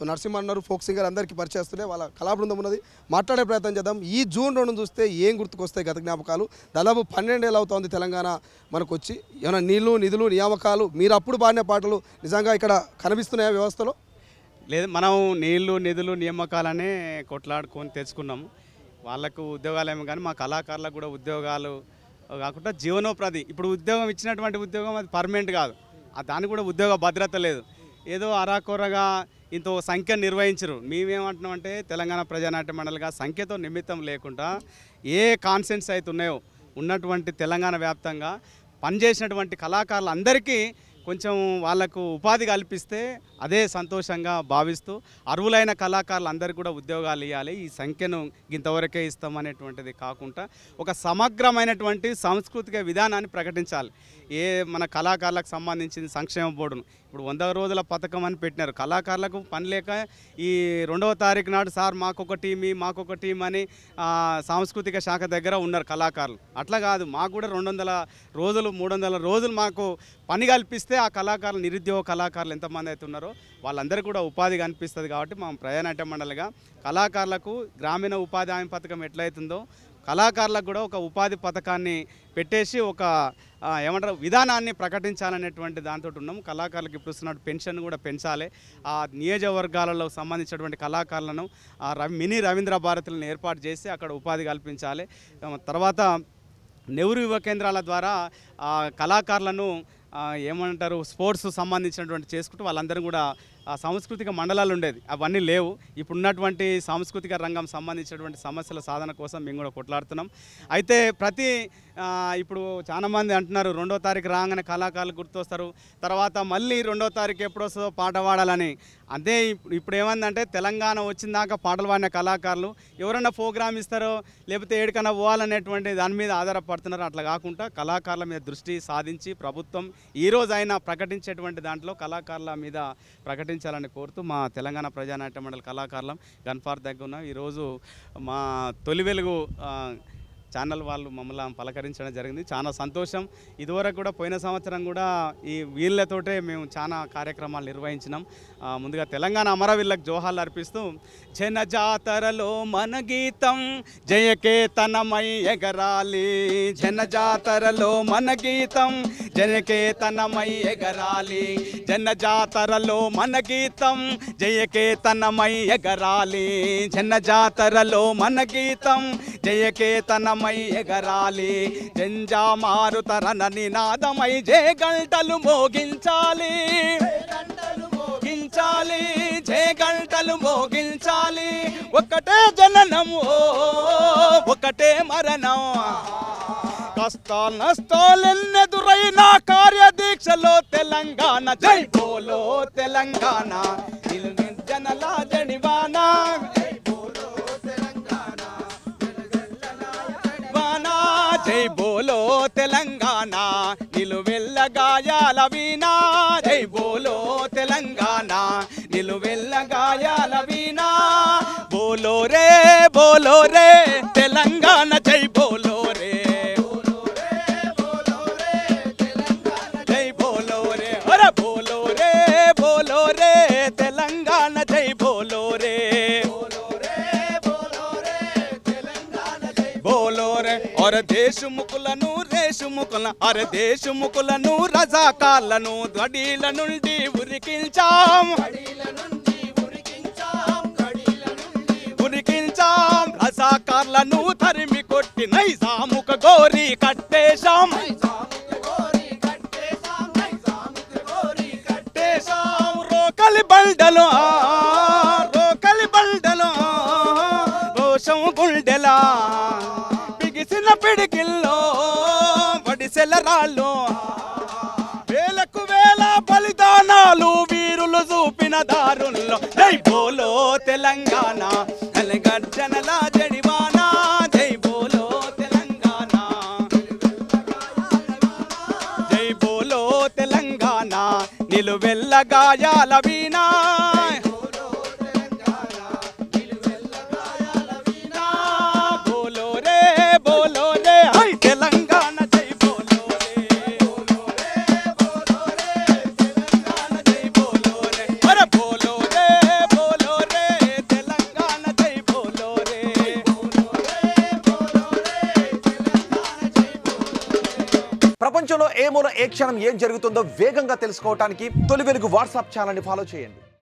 So Narasimha అన్నారు folk singer అందరికీ పరిచయిస్తూనే వాళ్ళ కళాబృందం ఉన్నది, మాట్లాడే ప్రయత్నం చేద్దాం. ఈ జూన్ 2 చూస్తే ఏం గుర్తుకొస్తాయి గత జ్ఞాపకాలు? దాదాపు 12 ఏళ్ళు అవుతోంది తెలంగాణ మనకు వచ్చి. ఏమైనా నీళ్లు నిధులు నియామకాలు మీరు అప్పుడు పాడిన పాటలు నిజంగా ఇక్కడ కనిపిస్తున్నాయా వ్యవస్థలో? లేదు, మనం నీళ్లు నిధులు నియామకాలనే కొట్లాడుకొని తెచ్చుకున్నాము. వాళ్ళకు ఉద్యోగాలేమో కానీ మా కళాకారులకు కూడా ఉద్యోగాలు కాకుండా జీవనోపాధి. ఇప్పుడు ఉద్యోగం ఇచ్చినటువంటి ఉద్యోగం అది పర్మనెంట్ కాదు, దానికి కూడా ఉద్యోగ భద్రత లేదు. ఏదో అరాకొరగా ఇంత సంఖ్య నిర్వహించరు. మేమేమంటున్నామంటే తెలంగాణ ప్రజానాట్య మండలిగా సంఖ్యతో నిమిత్తం లేకుండా ఏ కాన్సెన్స్ అయితే ఉన్నాయో ఉన్నటువంటి తెలంగాణ వ్యాప్తంగా పనిచేసినటువంటి కళాకారులు అందరికీ కొంచెం వాళ్లకు ఉపాధి కల్పిస్తే అదే సంతోషంగా భావిస్తూ అర్హులైన కళాకారులు అందరికీ కూడా ఉద్యోగాలు ఇవ్వాలి. ఈ సంఖ్యను ఇంతవరకే ఇస్తామనేటువంటిది కాకుండా ఒక సమగ్రమైనటువంటి సాంస్కృతిక విధానాన్ని ప్రకటించాలి. మన కళాకారులకు సంబంధించిన సంక్షేమ బోర్డును ఇప్పుడు 100 రోజుల పథకం అని పెట్టినారు. కళాకారులకు పని లేక ఈ 2వ తారీఖు నాడు సార్ మాకొక టీం అని సాంస్కృతిక శాఖ దగ్గర ఉన్నారు కళాకారులు. అట్లా కాదు, మాకు కూడా 200 రోజులు 300 రోజులు మాకు పని కల్పిస్తే ఆ కళాకారులు నిరుద్యోగ కళాకారులు ఎంతమంది అయితే ఉన్నారో వాళ్ళందరికీ కూడా ఉపాధి కనిపిస్తుంది. కాబట్టి మా ప్రజానాట్య మండలిగా కళాకారులకు గ్రామీణ ఉపాధి హామీ పథకం ఎట్లయితుందో కళాకారులకు కూడా ఒక ఉపాధి పథకాన్ని పెట్టేసి ఒక ఏమంటారు విధానాన్ని ప్రకటించాలనేటువంటి దాంతో ఉన్నాం. కళాకారులకు ఇప్పుడు ఇస్తున్న పెన్షన్ కూడా పెంచాలి. ఆ నియోజకవర్గాలలో సంబంధించినటువంటి కళాకారులను మినీ రవీంద్ర భారతులను ఏర్పాటు చేసి అక్కడ ఉపాధి కల్పించాలి. తర్వాత నెహ్రూ యువ కేంద్రాల ద్వారా కళాకారులను ఏమంటారు స్పోర్ట్స్ సంబంధించినటువంటి చేసుకుంటూ వాళ్ళందరూ కూడా సాంస్కృతిక మండలాలు ఉండేది, అవన్నీ లేవు. ఇప్పుడున్నటువంటి సాంస్కృతిక రంగం సంబంధించినటువంటి సమస్యల సాధన కోసం మేము కూడా కొట్లాడుతున్నాం. అయితే ఇప్పుడు చాలామంది అంటున్నారు 2వ తారీఖు రాగానే కళాకారులు గుర్తొస్తారు, తర్వాత మళ్ళీ 2వ తారీఖు ఎప్పుడు వస్తుందో పాట పాడాలని. అదే ఇప్పుడు ఏమందంటే తెలంగాణ వచ్చిన దాకా పాటలు పాడిన కళాకారులు ఎవరైనా ప్రోగ్రామ్ ఇస్తారో లేకపోతే ఏడికన్నా పోవాలనేటువంటి దాని మీద ఆధారపడుతున్నారు. అట్లా కాకుండా కళాకారుల మీద దృష్టి సాధించి ప్రభుత్వం ఈరోజు అయినా ప్రకటించేటువంటి దాంట్లో కళాకారుల మీద ప్రకటించాలని కోరుతూ మా తెలంగాణ ప్రజానాట్య మండలి కళాకారులం గన్ఫార్ దగ్గర ఉన్నాం. ఈరోజు మా తొలి వెలుగు ఛానల్ వాళ్ళు మమ్మల్ని పలకరించడం జరిగింది, చాలా సంతోషం. ఇదివరకు కూడా పోయిన సంవత్సరం కూడా ఈ వీళ్ళతోటే మేము చాలా కార్యక్రమాలు నిర్వహించినాం. ముందుగా తెలంగాణ అమరవీళ్ళకు జోహార్లు అర్పిస్తూ జన జాతరలో మన గీతం జయకేతనమై ఎగరాలి, జన జాతరలో మన గీతం జయకేతనమై ఎగరాలి, జన జాతరలో మన గీతం జయకేతనమై ఎగరాలి, జన జాతరలో మన గీతం జయకేతనమై ఎగరాలి, జంజా మారుతరన నినాదమై జే గంటలు మోగించాలి, జే గంటలు మోగించాలి, ఒకటే జననం ఒకటే మరణం, కష్టాలు నష్టాలెన్నెదురైనా కార్యదీక్షలో తెలంగాణ జై బోలో తెలంగాణ జనల జడివానా జై బోలో తెలంగాణ నిలువెల్ల గాయాల వీణా, జై బోలో తెలంగాణ నిలువెల్ల గాయాల వీణా, బోలో రే తెలంగాణ జై బోలో రే, జై బోలో రే, అరే బోలో రే తెలంగాణ జై బోలో రే, అరే దేశముకులను రజాకాలను గడీల నుండి ఉరికించాం రజాకార్లను తరిమి కొట్టి నైజాముక గోరి కట్టేశాం, రోకలి బండలు రోషం గుండెలా బిగిసిన పిడికిల్లో వడిసెలరాళ్ళు, వేలకు వేల బలిదానాలు వీరులు చూపిన దారుల్లో జై బోలో తెలంగాణ గర్జనల జడివానా, జై బోలో తెలంగాణ, జై బోలో తెలంగాణ నిలువెల్ల గాయాల వీణా, తెలంగాణ జై బోలో రే, తెలంగాణ జై బోలో రే, అరే బోలో రే ప్రపంచంలో ఏ మూల ఏ క్షణం ఏం జరుగుతుందో వేగంగా తెలుసుకోవడానికి తొలి వెలుగు వాట్సాప్ ఛానల్ని ఫాలో చేయండి.